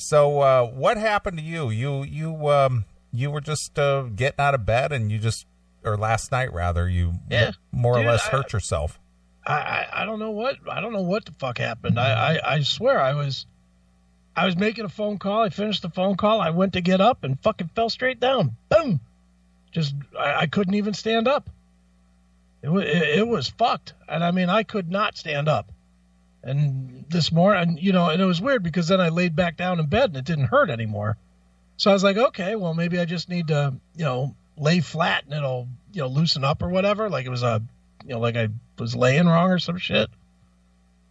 So what happened to you? You were just getting out of bed, and or last night rather, you more or less hurt yourself. I don't know what the fuck happened. I swear I was making a phone call. I finished the phone call. I went to get up and fucking fell straight down. Boom. Just I couldn't even stand up. It was fucked. And I mean, I could not stand up. And this morning, and it was weird because then I laid back down in bed and it didn't hurt anymore. So I was like, okay, well, maybe I just need to, lay flat and it'll, loosen up or whatever. Like it was like I was laying wrong or some shit.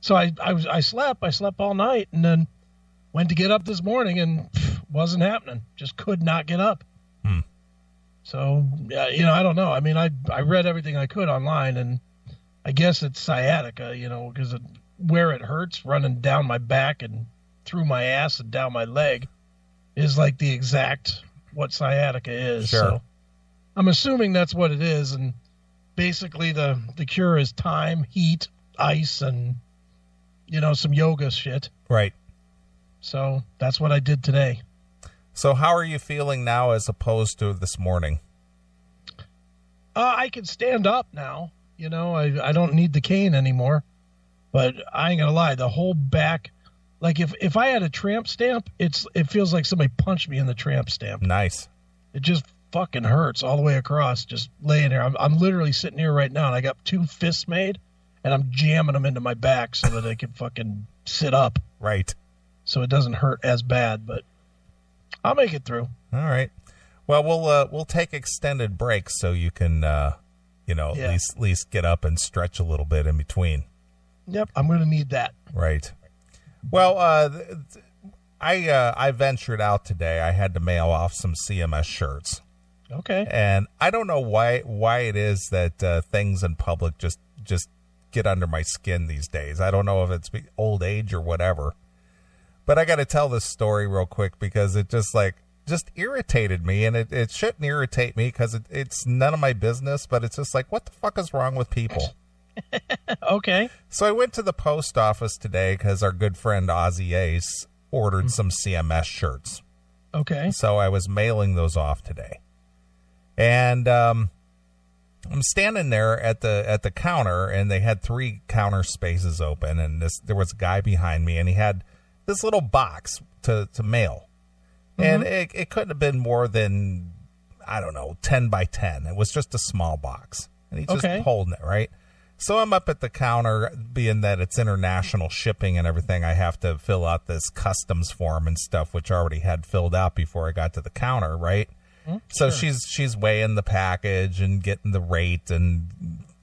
So I slept all night and then went to get up this morning and wasn't happening. Just could not get up. So, I don't know. I mean, I read everything I could online and I guess it's sciatica, because where it hurts running down my back and through my ass and down my leg is like the exact what sciatica is. Sure. So I'm assuming that's what it is. And basically the cure is time, heat, ice, and, some yoga shit. Right. So that's what I did today. So how are you feeling now as opposed to this morning? I can stand up now. I don't need the cane anymore. But I ain't gonna lie, the whole back, like if I had a tramp stamp, it feels like somebody punched me in the tramp stamp. Nice. It just fucking hurts all the way across, just laying there. I'm literally sitting here right now, and I got 2 fists made, and I'm jamming them into my back so that I can fucking sit up. Right. So it doesn't hurt as bad, but I'll make it through. All right. Well, we'll take extended breaks so you can, at least get up and stretch a little bit in between. Yep, I'm going to need that. Right. Well, I ventured out today. I had to mail off some CMS shirts. Okay. And I don't know why it is that things in public just get under my skin these days. I don't know if it's old age or whatever. But I got to tell this story real quick because it just irritated me, and it shouldn't irritate me because it's none of my business, but it's just like, what the fuck is wrong with people? Okay. So I went to the post office today because our good friend Ozzy Ace ordered some CMS shirts. Okay. So I was mailing those off today. And I'm standing there at the counter, and they had 3 counter spaces open, and there was a guy behind me, and he had this little box to mail. And it couldn't have been more than, I don't know, 10 by 10. It was just a small box. And he's just holding it, right? So I'm up at the counter, being that it's international shipping and everything, I have to fill out this customs form and stuff, which I already had filled out before I got to the counter, right? So she's weighing the package and getting the rate and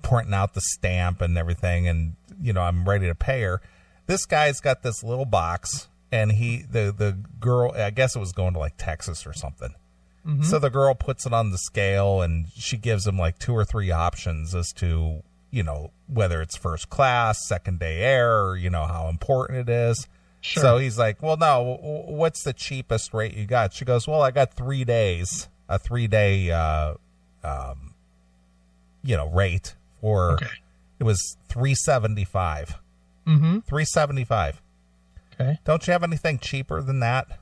pointing out the stamp and everything, and, I'm ready to pay her. This guy's got this little box, and the girl, I guess it was going to like Texas or something. So the girl puts it on the scale, and she gives him like 2 or 3 options as to, whether it's first class, second day air, or, how important it is. Sure. So he's like, well, no, what's the cheapest rate you got? She goes, well, I got 3 days, a 3-day, rate for, it was $375. $375. Okay. Don't you have anything cheaper than that?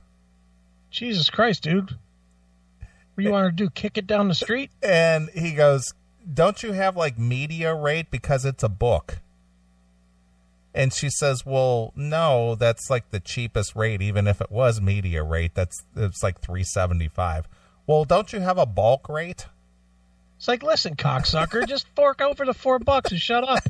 Jesus Christ, dude. What do you want her to do? Kick it down the street? And he goes, don't you have like media rate because it's a book? And she says, well, no, that's like the cheapest rate. Even if it was media rate, it's like $375. Well, don't you have a bulk rate? It's like, listen, cocksucker, just fork over the $4 and shut up.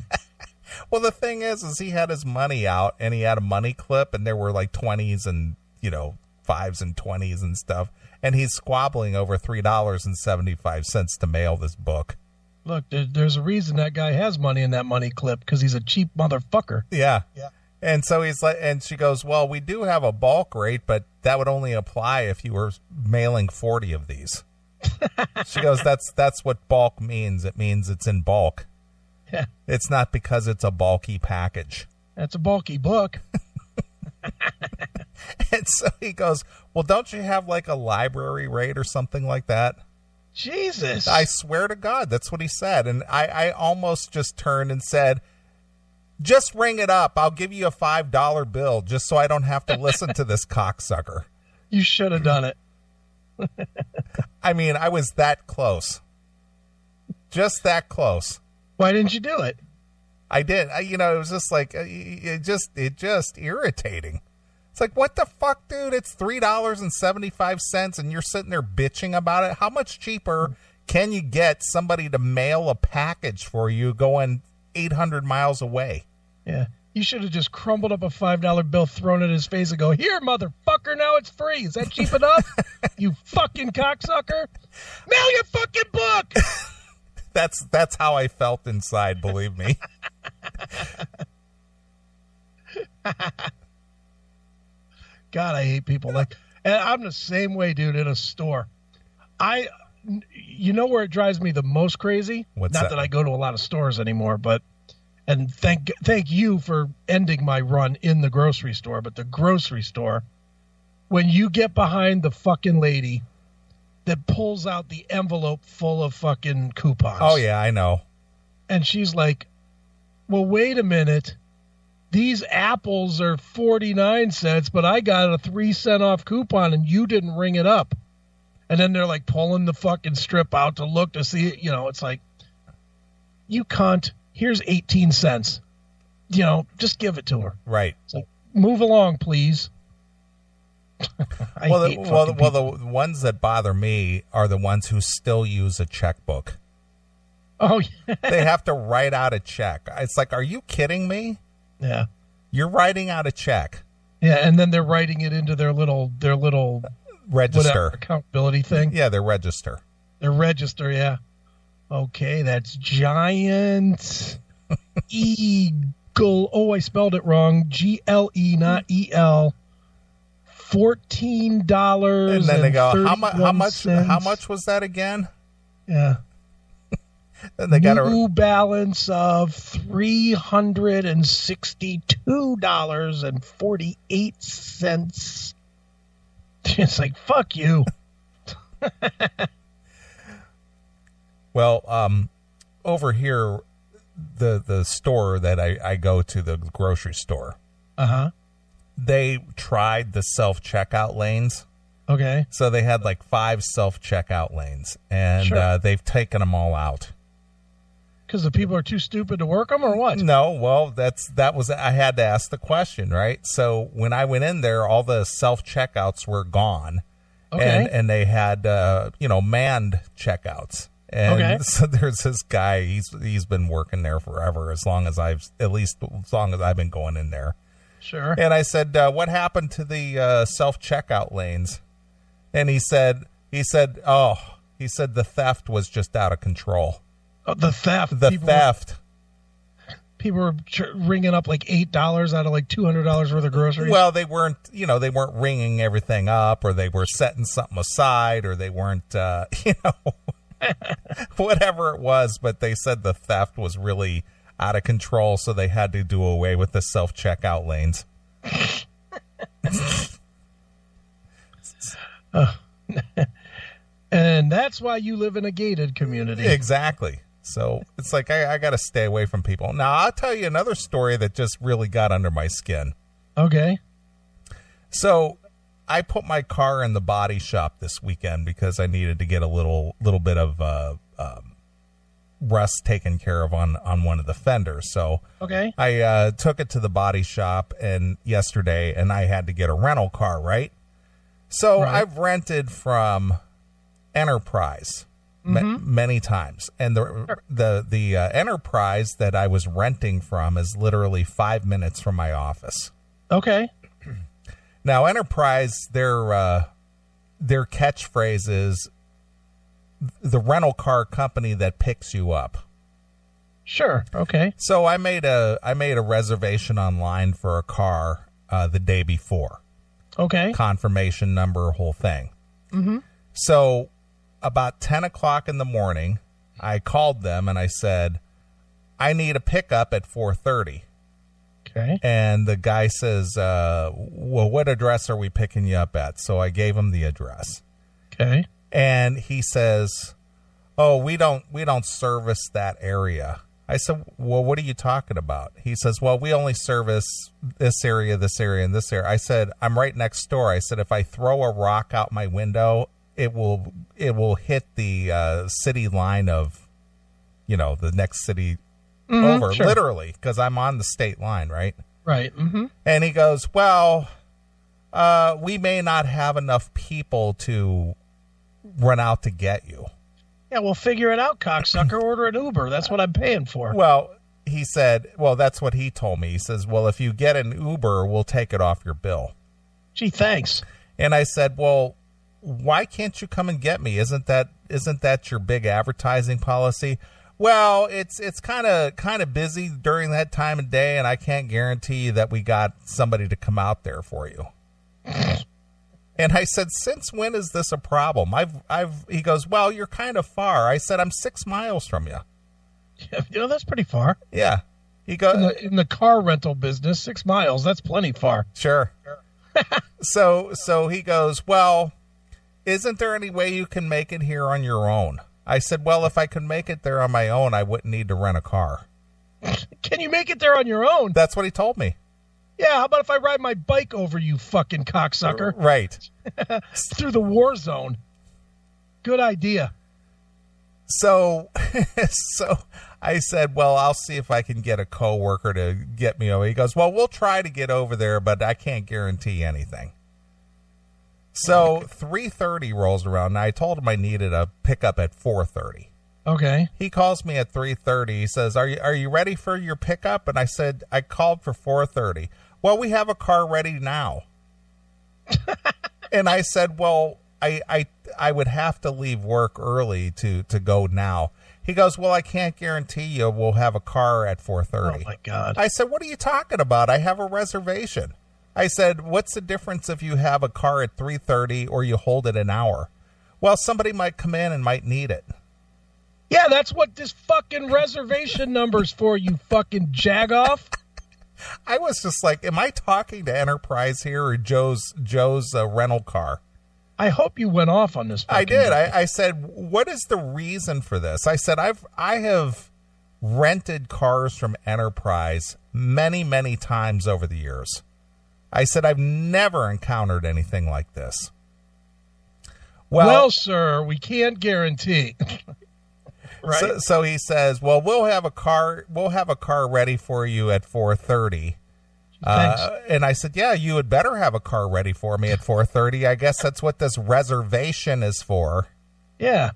Well, the thing is he had his money out, and he had a money clip, and there were like 20s and, 5s and 20s and stuff. And he's squabbling over $3.75 to mail this book. Look, there's a reason that guy has money in that money clip, because he's a cheap motherfucker. Yeah. And so he's like, and she goes, well, we do have a bulk rate, but that would only apply if you were mailing 40 of these. She goes, that's what bulk means. It means it's in bulk. Yeah. It's not because it's a bulky package. That's a bulky book. And so he goes, well, don't you have like a library rate or something like that? Jesus. I swear to God, that's what he said. And I almost just turned and said, Just ring it up. I'll give you a $5 bill just so I don't have to listen to this cocksucker. You should have done it. I mean, I was that close. Just that close. Why didn't you do it? I did. It was just like, it just irritating. It's like, what the fuck, dude? It's $3.75 and you're sitting there bitching about it. How much cheaper can you get somebody to mail a package for you going 800 miles away? Yeah. You should have just crumbled up a $5 bill, thrown it in his face, and go, "Here, motherfucker, now it's free. Is that cheap enough? You fucking cocksucker. Mail your fucking book." That's how I felt inside, believe me. God, I hate people and I'm the same way, dude, in a store. You know where it drives me the most crazy? What's Not that? that I go to a lot of stores anymore, and thank you for ending my run in the grocery store, but the grocery store, when you get behind the fucking lady that pulls out the envelope full of fucking coupons. Oh, yeah, I know. And she's like, "Well, wait a minute. These apples are 49 cents, but I got a 3-cent off coupon and you didn't ring it up." And then they're like pulling the fucking strip out to look to see it. It's like, you cunt. Here's 18 cents. Just give it to her. Right. It's like, move along, please. The ones that bother me are the ones who still use a checkbook. Oh, yeah. They have to write out a check. It's like, are you kidding me? Yeah. You're writing out a check. Yeah, and then they're writing it into their little Register. Accountability thing. Yeah, their register. Their register, yeah. Okay, that's Giant Eagle. Oh, I spelled it wrong. GLE, not EL. $14. And then they go, how much was that again? Yeah. And they got New balance of $362.48. It's like, fuck you. Well, over here, the store that I go to, the grocery store, they tried the self-checkout lanes. Okay. So they had like 5 self-checkout lanes, and Sure. They've taken them all out. Because the people are too stupid to work them, or what? No, well, I had to ask the question, right? So when I went in there, all the self-checkouts were gone. Okay. And they had, manned checkouts. And so there's this guy, he's been working there forever, as long as I've been going in there. Sure. And I said, what happened to the self-checkout lanes? And he said, the theft was just out of control. Oh, the theft. People were ringing up like $8 out of like $200 worth of groceries. Well, they weren't ringing everything up, or they were setting something aside, or they weren't, whatever it was. But they said the theft was really out of control, so they had to do away with the self-checkout lanes. And that's why you live in a gated community. Exactly. So it's like I got to stay away from people. Now, I'll tell you another story that just really got under my skin. Okay. So I put my car in the body shop this weekend because I needed to get a little bit of rust taken care of on one of the fenders. So okay. I took it to the body shop yesterday, and I had to get a rental car, right? So Right. I've rented from Enterprise many times, and the Enterprise that I was renting from is literally 5 minutes from my office. Okay. Now, Enterprise, their catchphrase is the rental car company that picks you up. Sure. Okay. So I made a reservation online for a car the day before. Okay. Confirmation number, whole thing. Mm-hmm. So about 10 o'clock in the morning, I called them and I said, I need a pickup at 4:30. Okay. And the guy says, well, what address are we picking you up at? So I gave him the address. Okay. And he says, oh, we don't service that area. I said, well, what are you talking about? He says, well, we only service this area, and this area. I said, I'm right next door. I said, if I throw a rock out my window, it will hit the city line of, the next city over, sure. Literally, because I'm on the state line, right? Right. Mm-hmm. And he goes, well, we may not have enough people to run out to get you. Yeah, well, figure it out, cocksucker. Order an Uber. That's what I'm paying for. Well, he said, well, that's what he told me. He says, well, if you get an Uber, we'll take it off your bill. Gee, thanks. And I said, well, why can't you come and get me? Isn't that your big advertising policy? Well, it's kind of busy during that time of day, and I can't guarantee you that we got somebody to come out there for you. And I said, since when is this a problem? He goes, well, you're kind of far. I said, I'm 6 miles from you. Yeah, that's pretty far. Yeah. He goes, in the car rental business, 6 miles, that's plenty far. Sure. So he goes, well, isn't there any way you can make it here on your own? I said, well, if I could make it there on my own, I wouldn't need to rent a car. Can you make it there on your own? That's what he told me. Yeah, how about if I ride my bike over, you fucking cocksucker? Right. Through the war zone. Good idea. So I said, well, I'll see if I can get a coworker to get me over. He goes, well, we'll try to get over there, but I can't guarantee anything. So 3:30 rolls around, and I told him I needed a pickup at 4:30. Okay. He calls me at 3:30. He says, are you ready for your pickup? And I said, I called for 4:30. Well, we have a car ready now. And I said, well, I would have to leave work early to go now. He goes, well, I can't guarantee you we'll have a car at 4:30. Oh, my God. I said, what are you talking about? I have a reservation. I said, what's the difference if you have a car at 3:30 or you hold it an hour? Well, somebody might come in and might need it. Yeah, that's what this fucking reservation number's for, you fucking jagoff. I was just like, am I talking to Enterprise here or Joe's rental car? I hope you went off on this. I did. I said, what is the reason for this? I said, I have rented cars from Enterprise many, many times over the years. I said, I've never encountered anything like this. Well, sir, we can't guarantee. Right. So he says, well, we'll have a car ready for you at 4:30. And I said, yeah, you would better have a car ready for me at 4:30. I guess that's what this reservation is for. Yeah.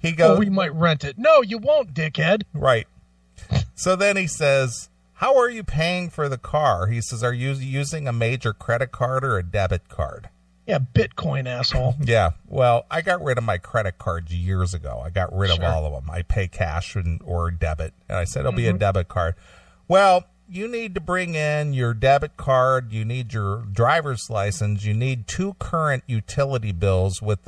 He goes, we might rent it. No, you won't, dickhead. Right. So then he says, how are you paying for the car? He says, are you using a major credit card or a debit card? Yeah, Bitcoin, asshole. Yeah, well, I got rid of my credit cards years ago. I got rid of all of them. I pay cash or debit. And I said, it'll be a debit card. Well, you need to bring in your debit card. You need your driver's license. You need 2 current utility bills with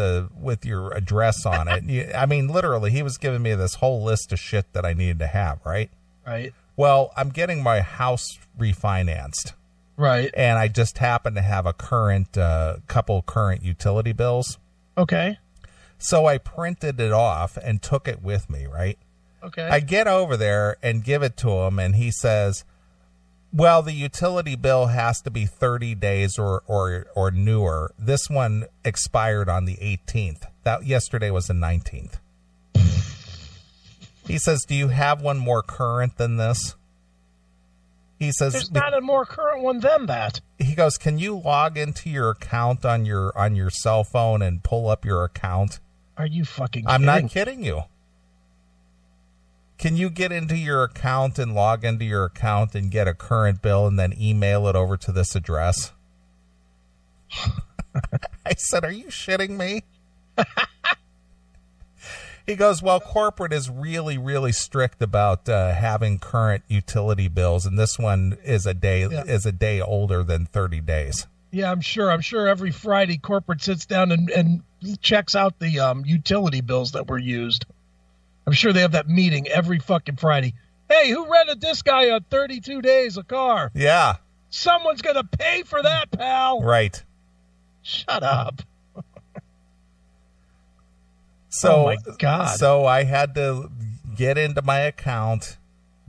your address on it. I mean, literally, he was giving me this whole list of shit that I needed to have, right? Right. Well, I'm getting my house refinanced. Right. And I just happen to have a couple current utility bills. Okay. So I printed it off and took it with me, right? Okay. I get over there and give it to him, and he says, well, the utility bill has to be 30 days or newer. This one expired on the 18th. Yesterday was the 19th. He says, do you have one more current than this? He says, there's not a more current one than that. He goes, can you log into your account on your cell phone and pull up your account? Are you fucking kidding? I'm not kidding you. Can you get into your account and log into your account and get a current bill and then email it over to this address? I said, are you shitting me? He goes, well, corporate is really, really strict about having current utility bills, and this one is a day older than 30 days. Yeah, I'm sure every Friday corporate sits down and checks out the utility bills that were used. I'm sure they have that meeting every fucking Friday. Hey, who rented this guy on 32 days a car? Yeah. Someone's going to pay for that, pal. Right. Shut up. So, oh my God. So I had to get into my account,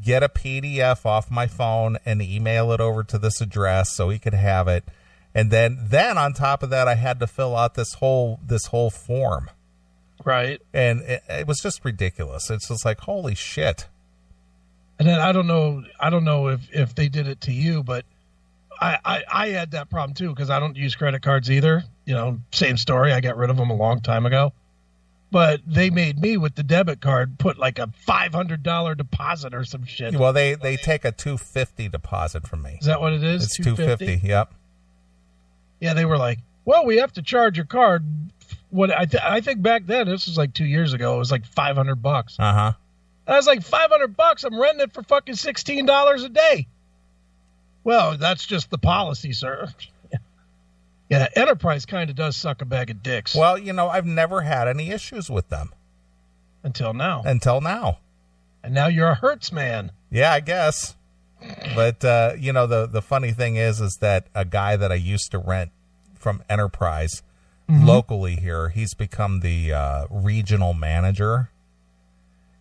get a PDF off my phone, and email it over to this address so he could have it. And then on top of that, I had to fill out this whole form. Right. And it was just ridiculous. It's just like, holy shit. And then I don't know if they did it to you, but I had that problem too, because I don't use credit cards either. Same story. I got rid of them a long time ago. But they made me, with the debit card, put like a $500 deposit or some shit. Well, they take a $250 deposit from me. Is that what it is? It's $250. Yep. Yeah, they were like, well, we have to charge your card. What I think back then, this was like 2 years ago, it was like $500. Uh-huh. I was like, $500. I'm renting it for fucking $16 a day. Well, that's just the policy, sir. Yeah, Enterprise kind of does suck a bag of dicks. Well, I've never had any issues with them. Until now. And now you're a Hertz man. Yeah, I guess. But, the funny thing is that a guy that I used to rent from Enterprise locally here, he's become the regional manager.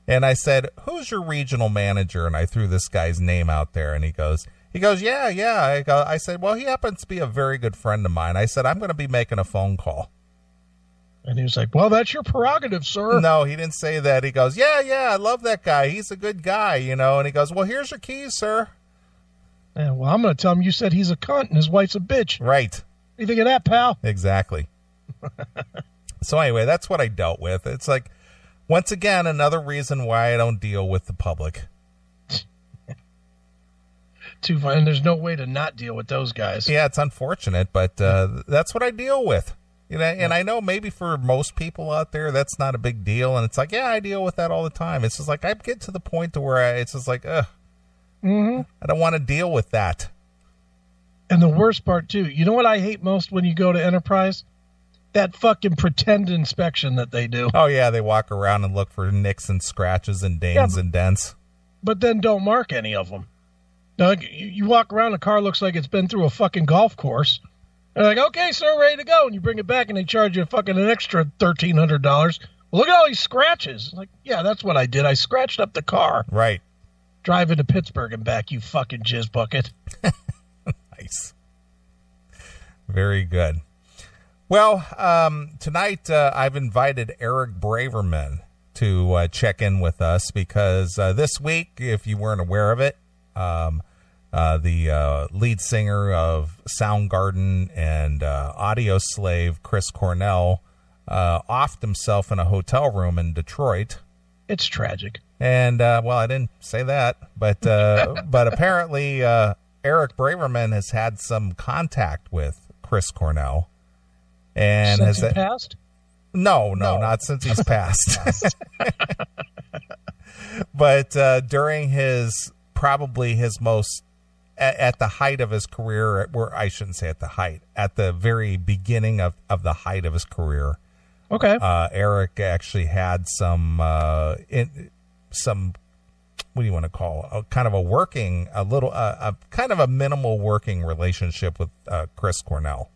And I said, who's your regional manager? And I threw this guy's name out there, and he goes, yeah. I said, well, he happens to be a very good friend of mine. I said, I'm going to be making a phone call. And he was like, well, that's your prerogative, sir. No, he didn't say that. He goes, yeah, I love that guy. He's a good guy, And he goes, well, here's your keys, sir. Yeah, well, I'm going to tell him you said he's a cunt and his wife's a bitch. Right. What do you think of that, pal? Exactly. So anyway, that's what I dealt with. It's like, once again, another reason why I don't deal with the public. Too fun. And there's no way to not deal with those guys. Yeah, it's unfortunate, but that's what I deal with. And I know maybe for most people out there, that's not a big deal. And it's like, yeah, I deal with that all the time. It's just like, I get to the point to where it's just like, I don't want to deal with that. And the worst part, too, you know what I hate most when you go to Enterprise? That fucking pretend inspection that they do. Oh, yeah, they walk around and look for nicks and scratches and dings and dents. But then don't mark any of them. Now, you walk around, the car looks like it's been through a fucking golf course. They're like, okay, sir, ready to go. And you bring it back, and they charge you fucking an extra $1,300. Well, look at all these scratches. Like, yeah, that's what I did. I scratched up the car. Right. Driving to Pittsburgh and back, you fucking jizz bucket. Nice. Very good. Well, tonight I've invited Eric Braverman to check in with us because this week, if you weren't aware of it, the lead singer of Soundgarden and Audio Slave, Chris Cornell, offed himself in a hotel room in Detroit. It's tragic. And, well, I didn't say that, but apparently Eric Braverman has had some contact with Chris Cornell. And since he passed? No, not since he's passed. But during probably his most, at the height of his career, I shouldn't say at the height, at the very beginning of the height of his career. Okay. Eric actually had some, what do you want to call it? Kind of a minimal working relationship with Chris Cornell.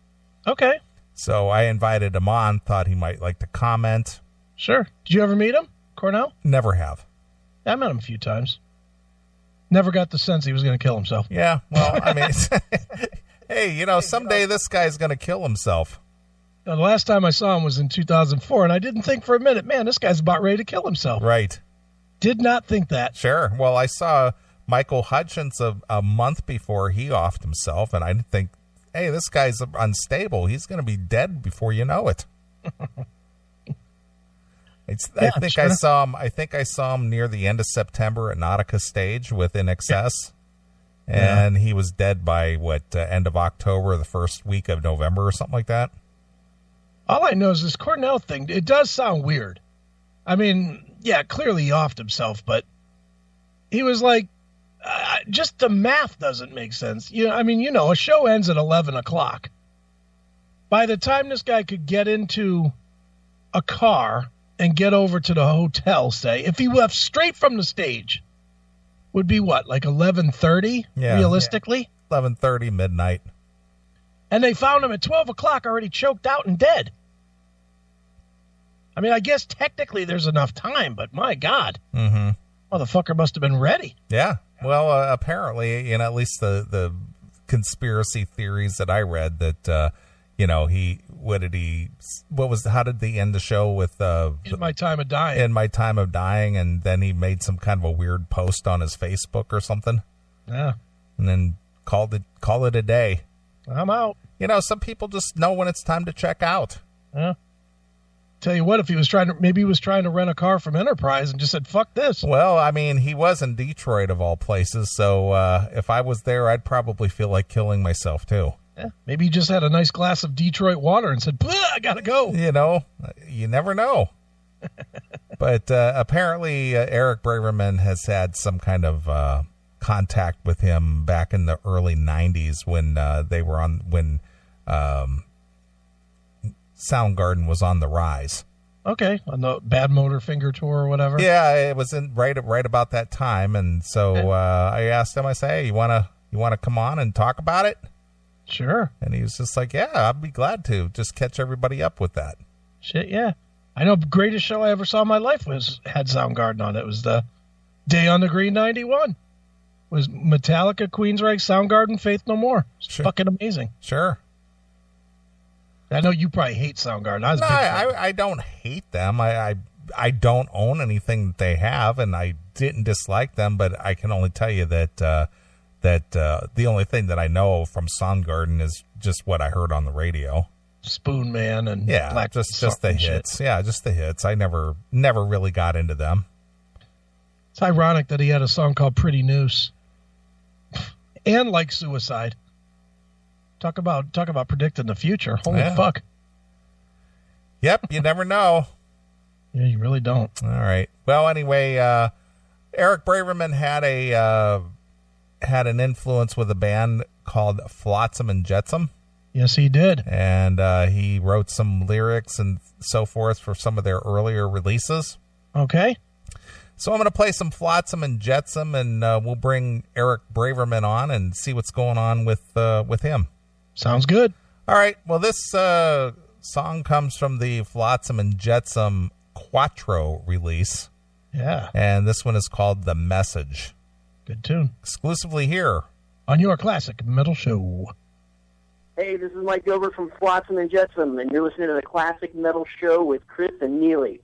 Okay. So I invited him on, thought he might like to comment. Sure. Did you ever meet him, Cornell? Never have. I met him a few times. Never got the sense he was going to kill himself. Yeah, well, I mean, hey, someday this guy's going to kill himself. The last time I saw him was in 2004, and I didn't think for a minute, man, this guy's about ready to kill himself. Right. Did not think that. Sure. Well, I saw Michael Hutchence a month before he offed himself, and I didn't think, hey, this guy's unstable. He's going to be dead before you know it. I think I saw him near the end of September at Nautica Stage with In Excess, and he was dead by end of October, the first week of November, or something like that. All I know is this Cornell thing. It does sound weird. I mean, yeah, clearly he offed himself, but he was like, just the math doesn't make sense. A show ends at 11 o'clock. By the time this guy could get into a car and get over to the hotel, say, if he left straight from the stage, would be what, like 11:30, realistically? 11:30, midnight. And they found him at 12 o'clock already choked out and dead. I mean, I guess technically there's enough time, but my God. Mm-hmm. Motherfucker must have been ready. Yeah. Well, apparently, at least the conspiracy theories that I read that, how did they end the show with, In My Time of Dying. In My Time of Dying. And then he made some kind of a weird post on his Facebook or something. Yeah. And then call it a day. I'm out. Some people just know when it's time to check out. Yeah. Tell you what, if he was trying to rent a car from Enterprise and just said, fuck this. Well, I mean, he was in Detroit of all places. So, if I was there, I'd probably feel like killing myself too. Yeah. Maybe he just had a nice glass of Detroit water and said, I gotta go. You never know. But, apparently, Eric Braverman has had some kind of, contact with him back in the early 90s when Soundgarden was on the rise. Okay, on the Bad Motor Finger tour or whatever. Yeah, it was right about that time, and so I asked him. I said, "Hey, you wanna come on and talk about it?" Sure. And he was just like, "Yeah, I'd be glad to. Just catch everybody up with that." Shit, yeah. I know the greatest show I ever saw in my life had Soundgarden on it. It was the Day on the Green '91. It was Metallica, Queensryche, Soundgarden, Faith No More. It's fucking amazing. Sure. I know you probably hate Soundgarden. I don't hate them. I don't own anything that they have, and I didn't dislike them. But I can only tell you that the only thing that I know from Soundgarden is just what I heard on the radio. Spoon Man and Black just the hits. Shit. Yeah, just the hits. I never really got into them. It's ironic that he had a song called Pretty Noose and Like Suicide. Talk about predicting the future. Holy fuck. Yep, you never know. Yeah, you really don't. All right. Well, anyway, Eric Braverman had an influence with a band called Flotsam and Jetsam. Yes, he did. And he wrote some lyrics and so forth for some of their earlier releases. Okay. So I'm going to play some Flotsam and Jetsam, and we'll bring Eric Braverman on and see what's going on with him. Sounds good. All right. Well, this song comes from the Flotsam and Jetsam Quattro release. Yeah. And this one is called The Message. Good tune. Exclusively here on your classic metal show. Hey, this is Mike Gilbert from Flotsam and Jetsam, and you're listening to the Classic Metal Show with Chris and Neeley.